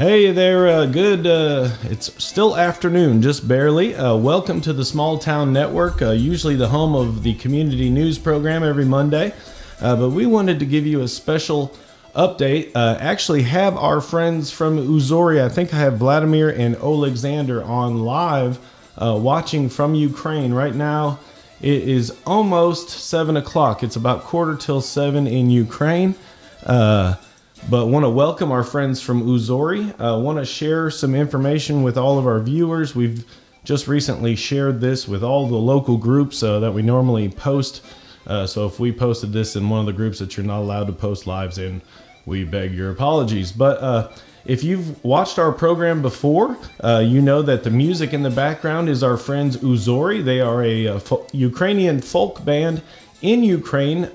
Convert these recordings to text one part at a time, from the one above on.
Hey there, it's still afternoon, just barely. Welcome to the Small Town Network, usually the home of the community news program every Monday. But we wanted to give you a special update. Actually have our friends from UZORY, I think I have Vladimir and Alexander on live, watching from Ukraine. Right now, it is almost 7 o'clock. It's about 7:15 in Ukraine. But want to welcome our friends from UZORY. Want to share some information with all of our viewers. We've just recently shared this with all the local groups that we normally post. So if we posted this in one of the groups that you're not allowed to post lives in, we beg your apologies. But if you've watched our program before, you know that the music in the background is our friends UZORY. They are a Ukrainian folk band in Ukraine.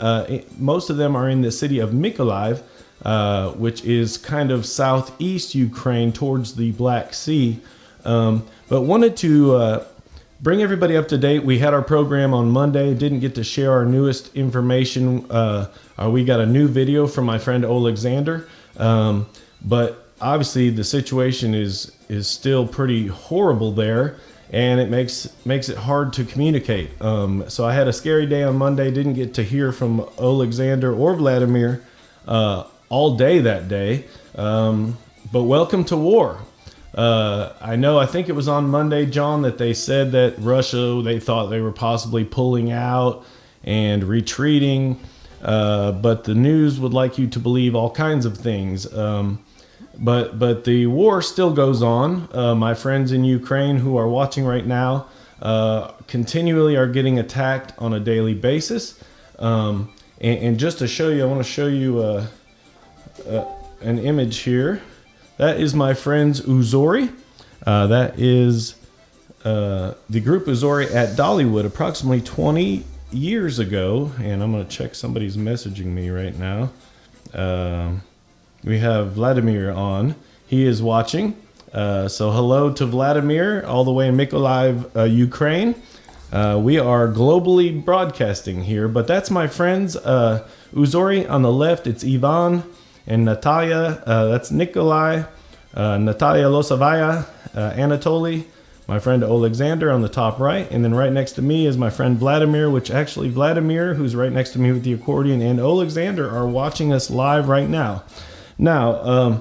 Most of them are in the city of Mykolaiv, which is kind of southeast Ukraine towards the Black Sea. But wanted to bring everybody up to date. We had our program on Monday, didn't get to share our newest information. We got a new video from my friend Alexander, but obviously the situation is still pretty horrible there, and it makes it hard to communicate. So I had a scary day on Monday, didn't get to hear from Alexander or Vladimir all day that day, but welcome to war. I think it was on Monday, John, that they said that Russia, they thought they were possibly pulling out and retreating, but the news would like you to believe all kinds of things. But the war still goes on. My friends in Ukraine who are watching right now continually are getting attacked on a daily basis. And just to show you, I want to show you an image here. That is my friends UZORY. That is the group UZORY at Dollywood approximately 20 years ago. And I'm going to check, somebody's messaging me right now. We have Vladimir on. He is watching. So hello to Vladimir all the way in Mykolaiv, Ukraine. We are globally broadcasting here, but that's my friends. UZORY on the left, it's Ivan and Natalia, that's Nikolai, Natalia Losavaya, Anatoly, my friend Alexander on the top right, and then right next to me is my friend Vladimir, which actually Vladimir, who's right next to me with the accordion, and Alexander are watching us live right now. Now,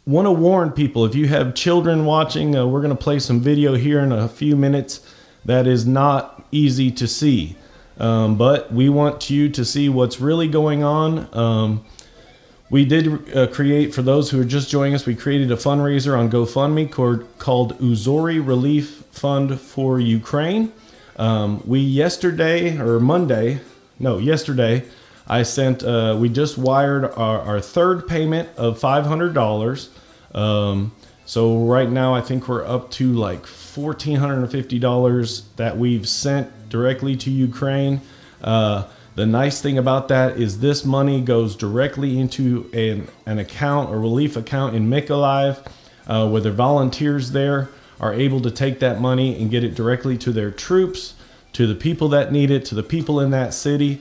want to warn people, if you have children watching, we're going to play some video here in a few minutes that is not easy to see, but we want you to see what's really going on. We did create, for those who are just joining us, we created a fundraiser on GoFundMe called UZORY Relief Fund for Ukraine. Yesterday, I sent, we just wired our third payment of $500. So right now I think we're up to like $1,450 that we've sent directly to Ukraine. The nice thing about that is this money goes directly into an account, a relief account in Mykolaiv, where the volunteers there are able to take that money and get it directly to their troops, to the people that need it, to the people in that city.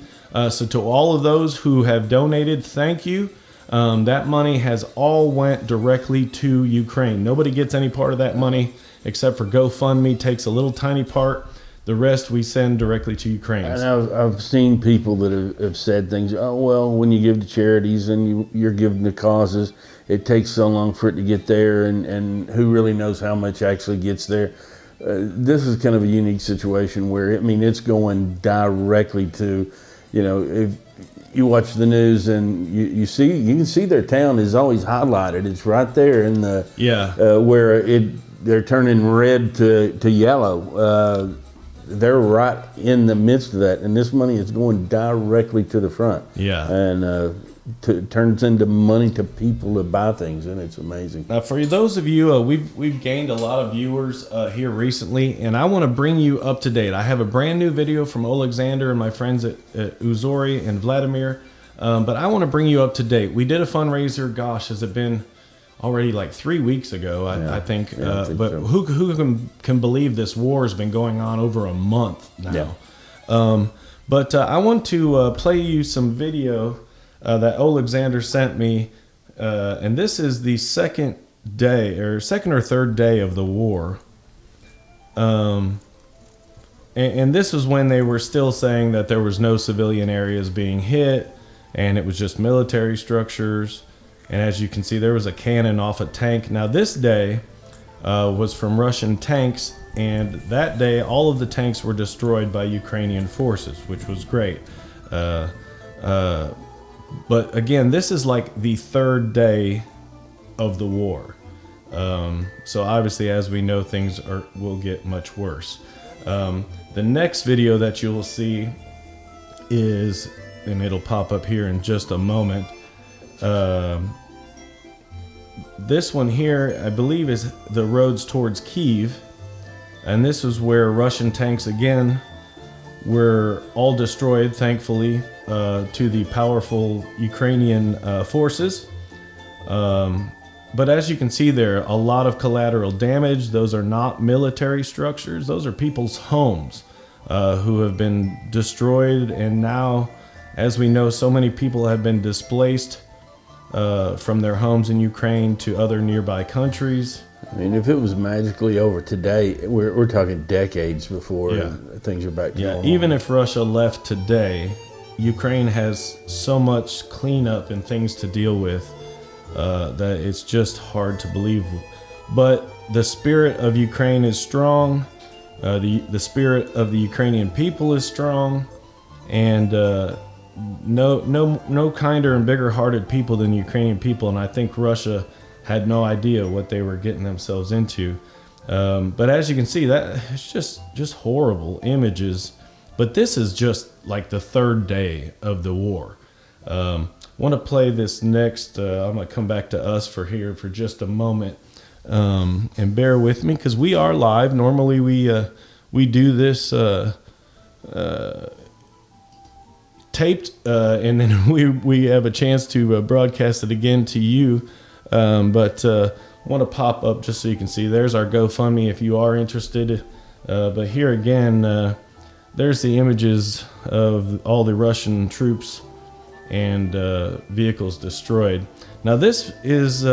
So to all of those who have donated, thank you. That money has all went directly to Ukraine. Nobody gets any part of that money except for GoFundMe takes a little tiny part. The rest we send directly to Ukraine. And I've seen people that have said things, oh, well, when you give to charities and you're giving to causes, it takes so long for it to get there, and who really knows how much actually gets there. This is kind of a unique situation where, it's going directly to, if you watch the news and you can see their town is always highlighted. It's right there in the, where they're turning red to yellow. They're right in the midst of that, and this money is going directly to the front. Yeah. And turns into money to people to buy things, and it's amazing. Now, for those of you, we've gained a lot of viewers here recently, and I want to bring you up to date. I have a brand new video from Alexander and my friends at UZORY and Vladimir, but I want to bring you up to date. We did a fundraiser, gosh, has it been already like 3 weeks ago, I think. Yeah, I think but so. who can believe this war has been going on over a month now? Yeah. But I want to play you some video that Alexander sent me, and this is the second day, or second or third day of the war. And this was when they were still saying that there was no civilian areas being hit, and it was just military structures. And as you can see, there was a cannon off a tank. Now this day was from Russian tanks, and that day all of the tanks were destroyed by Ukrainian forces, which was great. But again, this is like the third day of the war. So obviously, as we know, things will get much worse. The next video that you'll see is, and it'll pop up here in just a moment. This one here, I believe, is the roads towards Kyiv. And this is where Russian tanks again were all destroyed, thankfully, to the powerful Ukrainian forces. But as you can see there, a lot of collateral damage. Those are not military structures. Those are people's homes who have been destroyed. And now, as we know, so many people have been displaced from their homes in Ukraine to other nearby countries. I mean, if it was magically over today, we're talking decades before things are back to normal. Even if Russia left today, Ukraine has so much cleanup and things to deal with that it's just hard to believe. But the spirit of Ukraine is strong. The spirit of the Ukrainian people is strong, and no kinder and bigger-hearted people than Ukrainian people. And I think Russia had no idea what they were getting themselves into. But as you can see, that it's just horrible images. But this is just like the third day of the war. Want to play this next. I'm going to come back to us for just a moment, and bear with me because we are live. Normally we do this taped, and then we have a chance to broadcast it again to you. But want to pop up just so you can see. There's our GoFundMe if you are interested. But here again, there's the images of all the Russian troops and vehicles destroyed. Now this is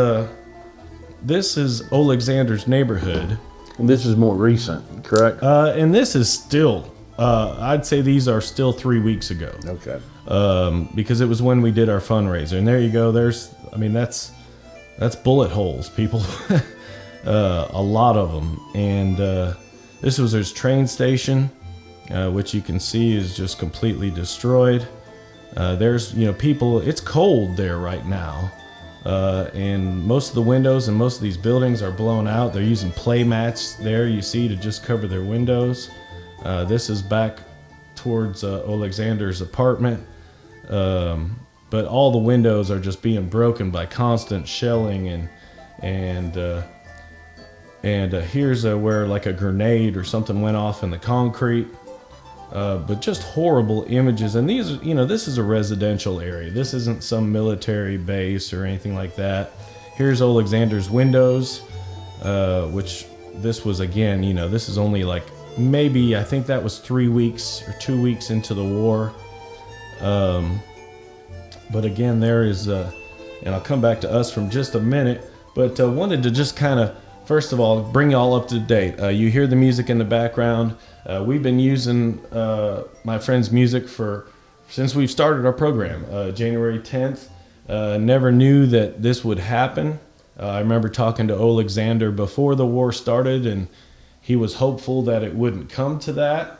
Alexander's neighborhood. And this is more recent, correct? And this is still, I'd say these are still 3 weeks ago. Okay. Because it was when we did our fundraiser. And there you go. That's bullet holes, people. A lot of them. And this was his train station, which you can see is just completely destroyed. There's, people, it's cold there right now. And most of the windows in most of these buildings are blown out. They're using play mats there, you see, to just cover their windows. This is back towards Alexander's apartment. But all the windows are just being broken by constant shelling, and here's where like a grenade or something went off in the concrete. But just horrible images. And these are, this is a residential area. This isn't some military base or anything like that. Here's Alexander's windows, which this was, again, this is only like maybe, I think that was 3 weeks or 2 weeks into the war. But again, there is, and I'll come back to us from just a minute, but wanted to just kind of, first of all, bring you all up to date. You hear the music in the background. We've been using my friend's music since we've started our program, January 10th. Never knew that this would happen. I remember talking to Alexander before the war started, and he was hopeful that it wouldn't come to that.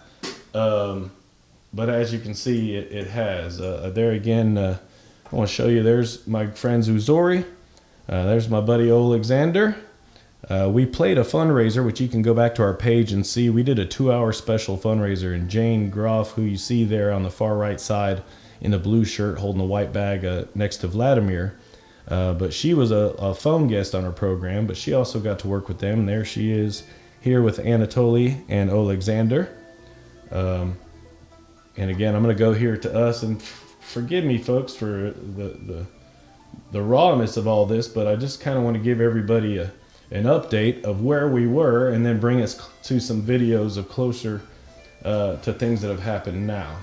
But as you can see, it has. There again, I want to show you, there's my friends UZORY. There's my buddy Alexander. We played a fundraiser, which you can go back to our page and see. We did a 2-hour special fundraiser, and Jane Groff, who you see there on the far right side in the blue shirt holding a white bag next to Vladimir. But she was a phone guest on our program, but she also got to work with them. And there she is here with Anatoly and Alexander. And again, I'm going to go here to us, and forgive me, folks, for the rawness of all this, but I just kind of want to give everybody an update of where we were, and then bring us to some videos of closer to things that have happened now.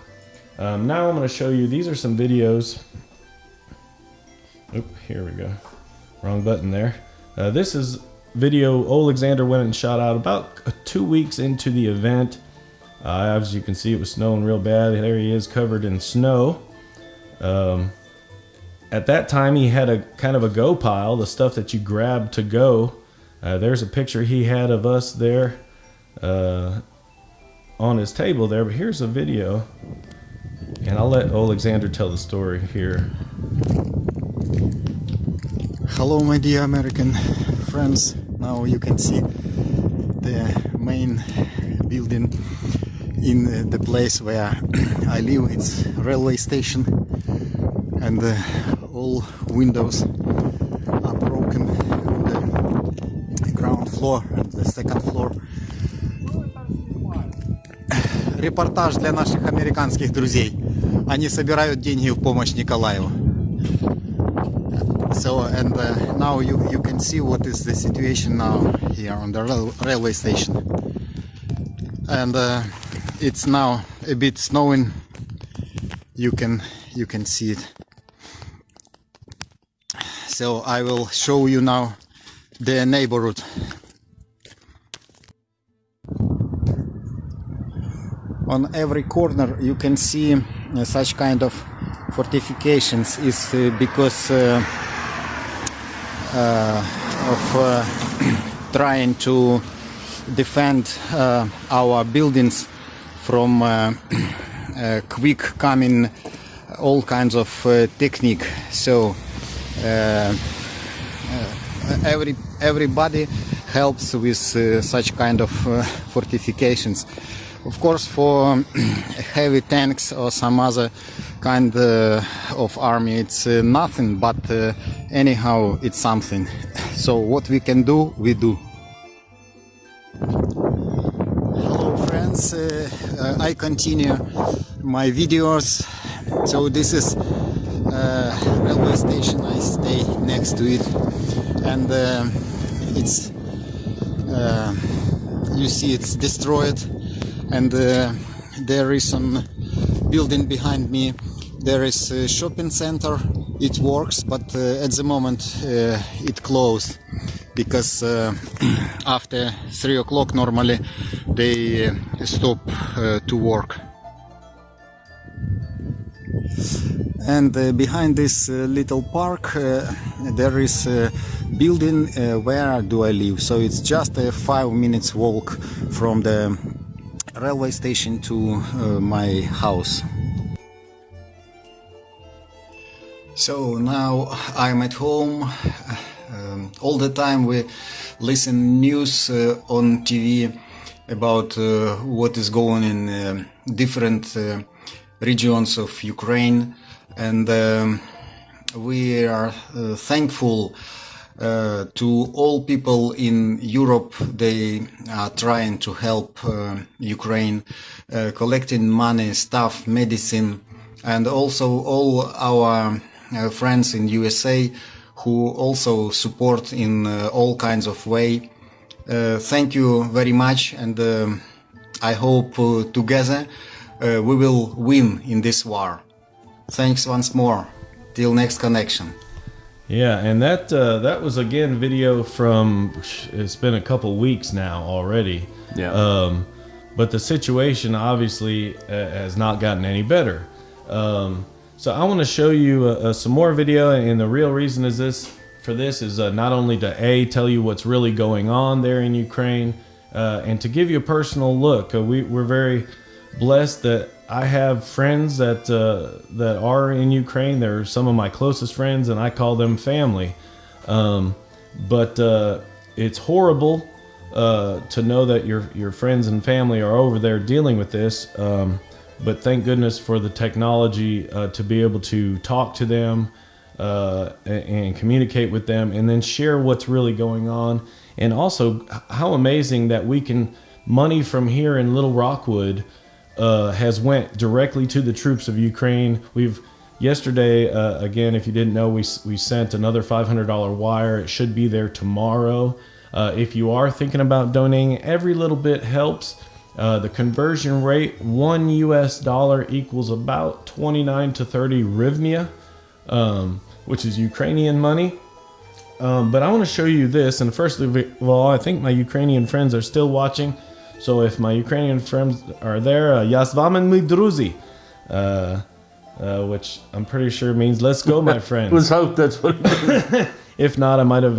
Now I'm going to show you, these are some videos. Oop, here we go. Wrong button there. This is video Alexander went and shot out about 2 weeks into the event. As you can see, it was snowing real bad. There he is, covered in snow. At that time, he had a kind of a go pile, the stuff that you grab to go. There's a picture he had of us there on his table there, but here's a video. And I'll let Alexander tell the story here. Hello, my dear American friends. Now you can see the main building in the place where I live. It's railway station, and all windows are broken on the ground floor and the second floor. Репортаж для наших американских друзей. Они собирают деньги в помощь Николаеву. So, and now you can see what is the situation now here on the railway station. And it's now a bit snowing. You can see it. So I will show you now the neighborhood. On every corner you can see such kind of fortifications. Is because of trying to defend our buildings from quick coming all kinds of technique. So everybody helps with such kind of fortifications. Of course, for heavy tanks or some other kind of army, it's nothing, but anyhow, it's something. So what we can do, we do. Hello friends, I continue my videos. So this is railway station, I stay next to it, and it's you see it's destroyed. And there is some building behind me. There is a shopping center. It works, but at the moment it closed because after 3 o'clock normally they stop to work. And behind this little park there is a building where do I live. So it's just a 5 minutes walk from the railway station to my house. So now I'm at home. All the time we listen news on TV about what is going in different regions of Ukraine, and we are thankful to all people in Europe. They are trying to help Ukraine, collecting money, stuff, medicine, and also all our friends in USA who also support in all kinds of way. Thank you very much, and I hope together we will win in this war. Thanks once more. Till next connection. Yeah, and that was again video from, it's been a couple weeks now already. Yeah. But the situation obviously has not gotten any better. So I want to show you some more video, and the real reason is this is not only to tell you what's really going on there in Ukraine, and to give you a personal look. We're very blessed that I have friends that are in Ukraine. They're some of my closest friends, and I call them family. But it's horrible to know that your friends and family are over there dealing with this. But thank goodness for the technology to be able to talk to them and communicate with them, and then share what's really going on. And also how amazing that money from here in Little Rockwood has went directly to the troops of Ukraine. Yesterday, again, if you didn't know, we sent another $500 wire. It should be there tomorrow. If you are thinking about donating, every little bit helps. The conversion rate, $1 US equals about 29 to 30 hryvnia, which is Ukrainian money. But I want to show you this. And first of all, I think my Ukrainian friends are still watching. So if my Ukrainian friends are there, "Я з вами, мої друзі," which I'm pretty sure means "let's go, my friends." Let's hope that's what it means. If not, I might have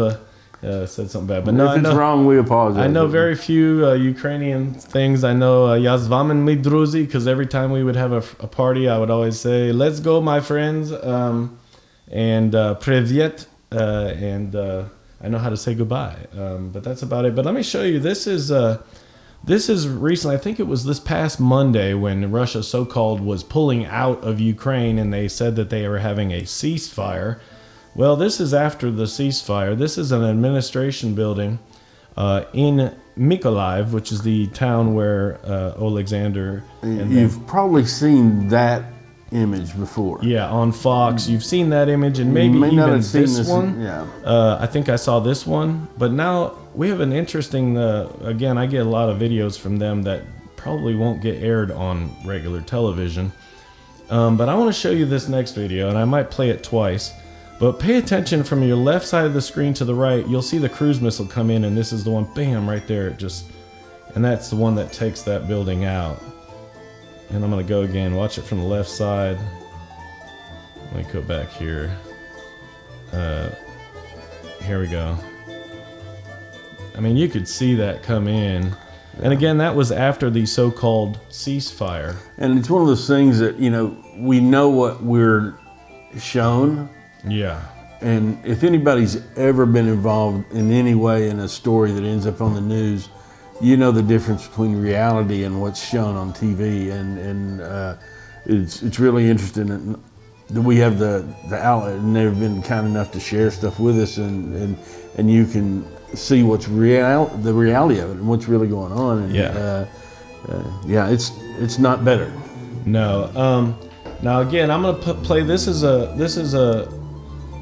said something bad. But no, if it's wrong, we apologize. I know very few Ukrainian things. I know "Я з вами, мої друзі," because every time we would have a party, I would always say "let's go, my friends," and "привет," and I know how to say goodbye. But that's about it. But let me show you. This is recently, I think it was this past Monday, when Russia so-called was pulling out of Ukraine and they said that they were having a ceasefire. Well, this is after the ceasefire. This is an administration building in Mykolaiv, which is the town where Alexander... You've probably seen that image before. Yeah, on Fox. You've seen that image, and maybe even this one. Yeah. I think I saw this one. But now we have an interesting... again, I get a lot of videos from them that probably won't get aired on regular television. But I want to show you this next video, and I might play it twice. But pay attention from your left side of the screen to the right. You'll see the cruise missile come in, and this is the one, bam, right there. And that's the one that takes that building out. And I'm going to go again. Watch it from the left side. Let me go back here. Here we go. I mean, you could see that come in. And again, that was after the so-called ceasefire. And it's one of those things that, we know what we're shown. Yeah. And if anybody's ever been involved in any way in a story that ends up on the news, you know the difference between reality and what's shown on TV. And it's really interesting that we have the outlet, and they've been kind enough to share stuff with us, and you can see what's the reality of it and what's really going on. And it's not better. No. Now again, I'm gonna play. This is a.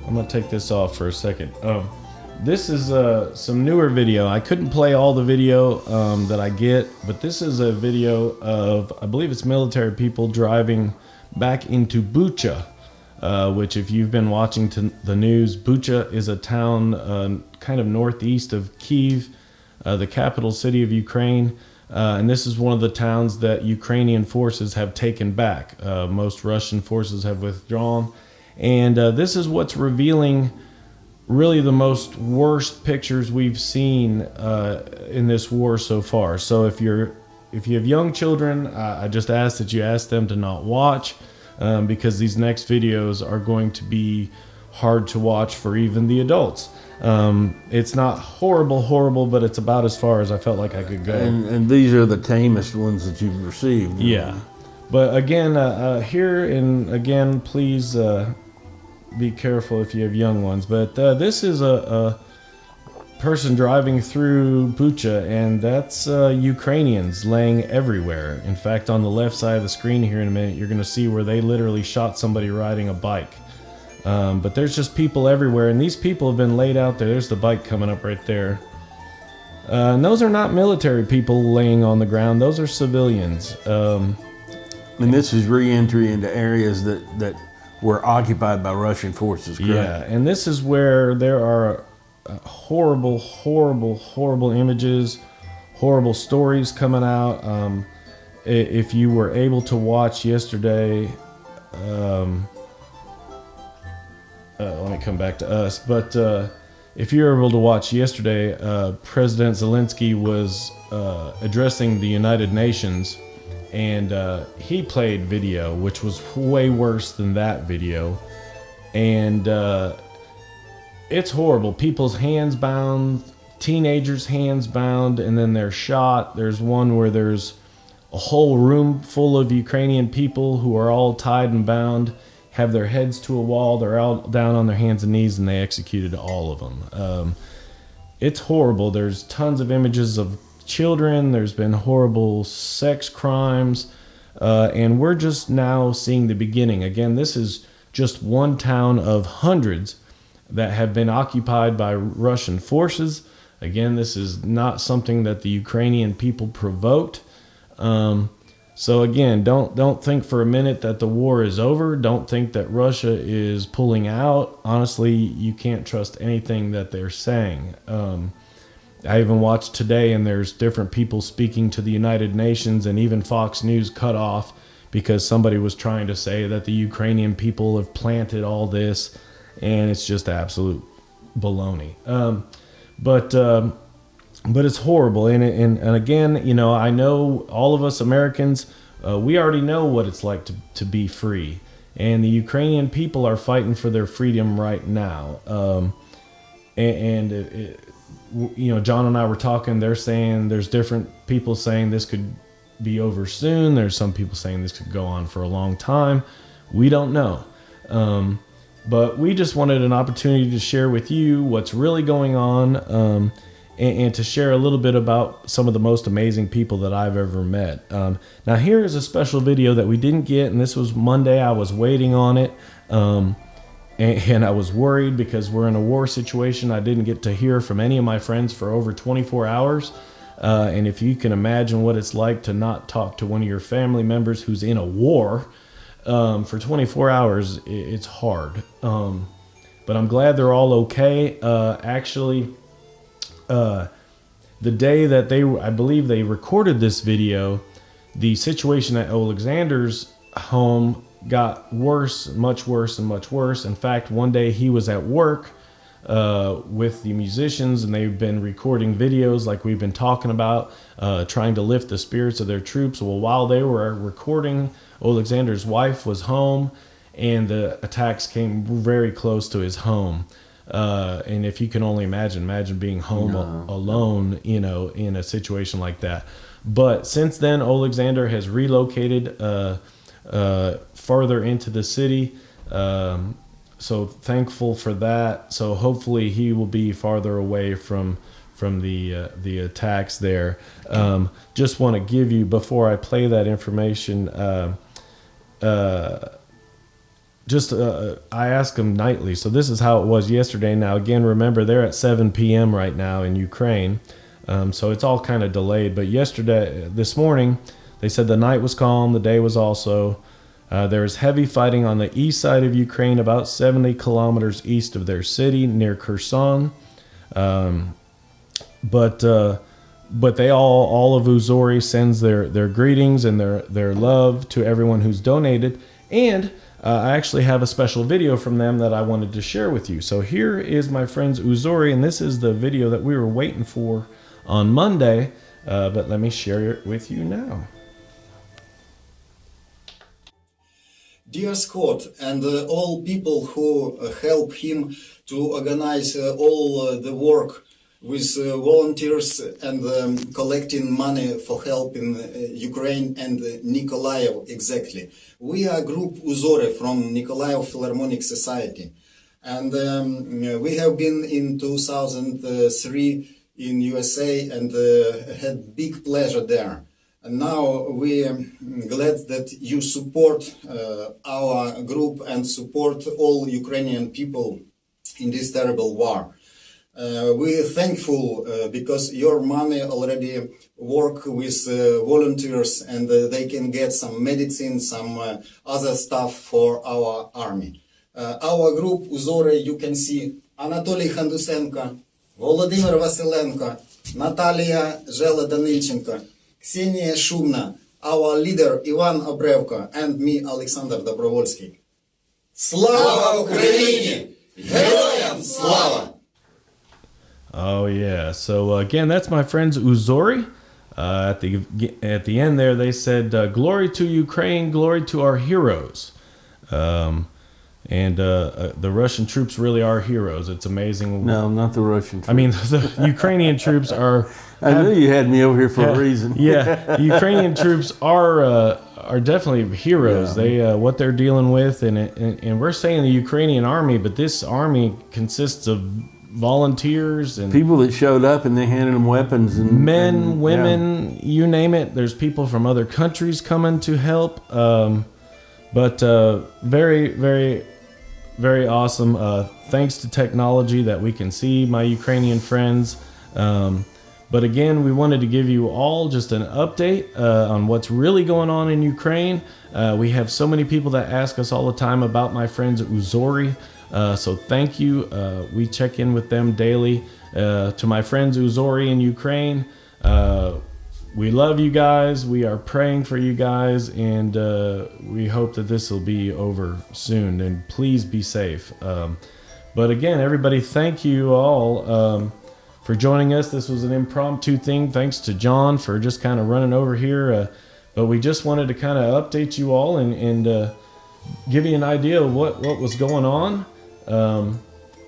I'm gonna take this off for a second. This is some newer video. I couldn't play all the video that I get, but this is a video of, I believe it's military people driving back into Bucha, which, if you've been watching the news, Bucha is a town kind of northeast of Kyiv, the capital city of Ukraine. And this is one of the towns that Ukrainian forces have taken back. Most Russian forces have withdrawn. And this is what's revealing really the most worst pictures we've seen in this war so far. So if you have young children, I just ask that you ask them to not watch, because these next videos are going to be hard to watch for even the adults. It's not horrible, but it's about as far as I felt like I could go. And these are the tamest ones that you've received. Yeah. But again, again, please be careful if you have young ones. But this is a person driving through Bucha, and that's Ukrainians laying everywhere. In fact, on the left side of the screen here in a minute, you're going to see where they literally shot somebody riding a bike. But there's just people everywhere, and these people have been laid out there. There's the bike coming up right there. And those are not military people laying on the ground. Those are civilians. And this is re-entry into areas that were occupied by Russian forces, correct? Yeah, and this is where there are horrible images, horrible stories coming out. If you were able to watch yesterday, let me come back to us, but if you were able to watch yesterday, President Zelensky was addressing the United Nations, and he played video, which was way worse than that video. And it's horrible. People's hands bound, teenagers' hands bound, and then they're shot. There's one where there's a whole room full of Ukrainian people who are all tied and bound, have their heads to a wall. They're all down on their hands and knees, and they executed all of them. It's horrible. There's tons of images of children. There's been horrible sex crimes, and we're just now seeing the beginning. Again, this is just one town of hundreds that have been occupied by Russian forces. Again, this is not something that the Ukrainian people provoked. So again, don't think for a minute that the war is over. Don't think that Russia is pulling out. Honestly, you can't trust anything that they're saying. I even watched today, and there's different people speaking to the United Nations, and even Fox News cut off because somebody was trying to say that the Ukrainian people have planted all this, and it's just absolute baloney. But it's horrible, and again, you know, I know all of us Americans, we already know what it's like to be free, and the Ukrainian people are fighting for their freedom right now. You know, John and I were talking. They're saying there's different people saying this could be over soon. There's some people saying this could go on for a long time. We don't know. But we just wanted an opportunity to share with you what's really going on, and to share a little bit about some of the most amazing people that I've ever met. Now here is a special video that we didn't get, and this was Monday. I was waiting on it, and I was worried because we're in a war situation. I didn't get to hear from any of my friends for over 24 hours. And if you can imagine what it's like to not talk to one of your family members who's in a war for 24 hours, it's hard. But I'm glad they're all okay. Actually, the day that I believe they recorded this video, the situation at Alexander's home got worse, much worse and much worse. In fact, one day he was at work with the musicians, and they've been recording videos like we've been talking about, trying to lift the spirits of their troops. Well, while they were recording, Alexander's wife was home, and the attacks came very close to his home. And if you can only imagine being home alone, you know, in a situation like that. But since then, Alexander has relocated farther into the city. So thankful for that. So hopefully he will be farther away from the attacks there. Just want to give you, before I play that information, I ask them nightly. So this is how it was yesterday. Now, again, remember, they're at 7 p.m. right now in Ukraine. So it's all kind of delayed. But this morning, they said the night was calm. The day was also. There is heavy fighting on the east side of Ukraine, about 70 kilometers east of their city, near Kherson. But they all of UZORY sends their greetings and their love to everyone who's donated. And I actually have a special video from them that I wanted to share with you. So here is my friends UZORY, and this is the video that we were waiting for on Monday. But let me share it with you now. Dear Scott, and all people who help him to organize all the work with volunteers and collecting money for help in Ukraine and Nikolaev exactly. We are group UZORY from Nikolaev Philharmonic Society, and we have been in 2003 in USA and had big pleasure there. And now we are glad that you support our group and support all Ukrainian people in this terrible war. We're thankful because your money already work with volunteers, and they can get some medicine, some other stuff for our army. Our group UZORY, you can see Anatoly Handusenko, Volodymyr Vasilenko, Natalia Zhela-Danilchenko, Ksenia Shumna, our leader Ivan Obrevko, and me, Alexander Dobrovolsky. Slava Ukraini! Героям слава! Oh yeah. So again, that's my friends UZORY. At the end there, they said, "Glory to Ukraine, glory to our heroes." And the Russian troops really are heroes. It's amazing. No, not the Russian troops. I mean, the Ukrainian troops are. I knew you had me over here for a reason. Yeah, the Ukrainian troops are definitely heroes. Yeah. They what they're dealing with, and we're saying the Ukrainian army, but this army consists of volunteers and people that showed up, and they handed them weapons, and men, women, you name it. There's people from other countries coming to help. But very, very, very awesome. Thanks to technology that we can see my Ukrainian friends. But again, we wanted to give you all just an update on what's really going on in Ukraine. We have so many people that ask us all the time about my friends at UZORY. So thank you. We check in with them daily. To my friends UZORY in Ukraine, we love you guys. We are praying for you guys, and we hope that this will be over soon. And please be safe. But again, everybody, thank you all for joining us. This was an impromptu thing. Thanks to John for just kind of running over here. But we just wanted to kind of update you all and give you an idea of what was going on.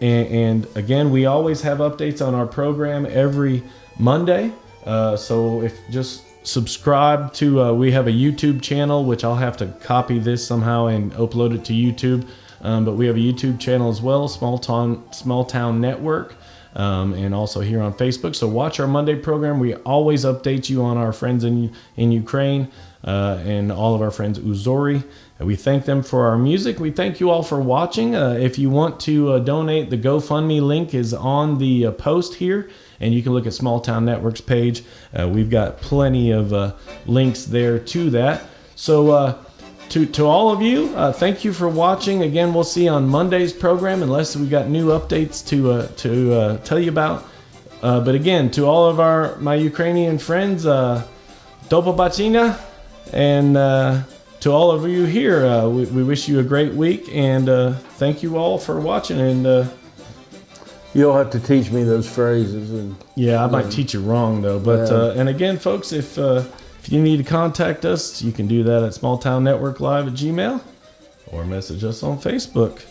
And again, we always have updates on our program every Monday. So if just subscribe to, we have a YouTube channel, which I'll have to copy this somehow and upload it to YouTube. But we have a YouTube channel as well, Small Town Network. And also here on Facebook. So watch our Monday program. We always update you on our friends in Ukraine and all of our friends UZORY. We thank them for our music. We thank you all for watching. If you want to donate, the GoFundMe link is on the post here, and you can look at Small Town Network's page. We've got plenty of links there to that. So to all of you, thank you for watching. Again, we'll see you on Monday's program, unless we got new updates to tell you about. But again, to all of my Ukrainian friends, do pobачення, and to all of you here, we wish you a great week, and thank you all for watching. And You'll have to teach me those phrases. yeah, I might teach you wrong though. But and again, folks, if you need to contact us, you can do that at smalltownnetworklive@gmail.com or message us on Facebook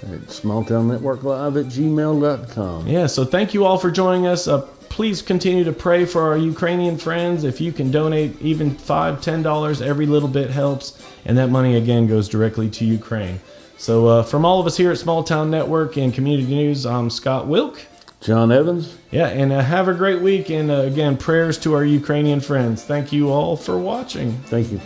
at smalltownnetworklive@gmail.com. Yeah, so thank you all for joining us. Please continue to pray for our Ukrainian friends. If you can donate even $5, $10, every little bit helps. And that money, again, goes directly to Ukraine. So from all of us here at Small Town Network and Community News, I'm Scott Wilk. John Evans. Yeah, and have a great week. And again, prayers to our Ukrainian friends. Thank you all for watching. Thank you.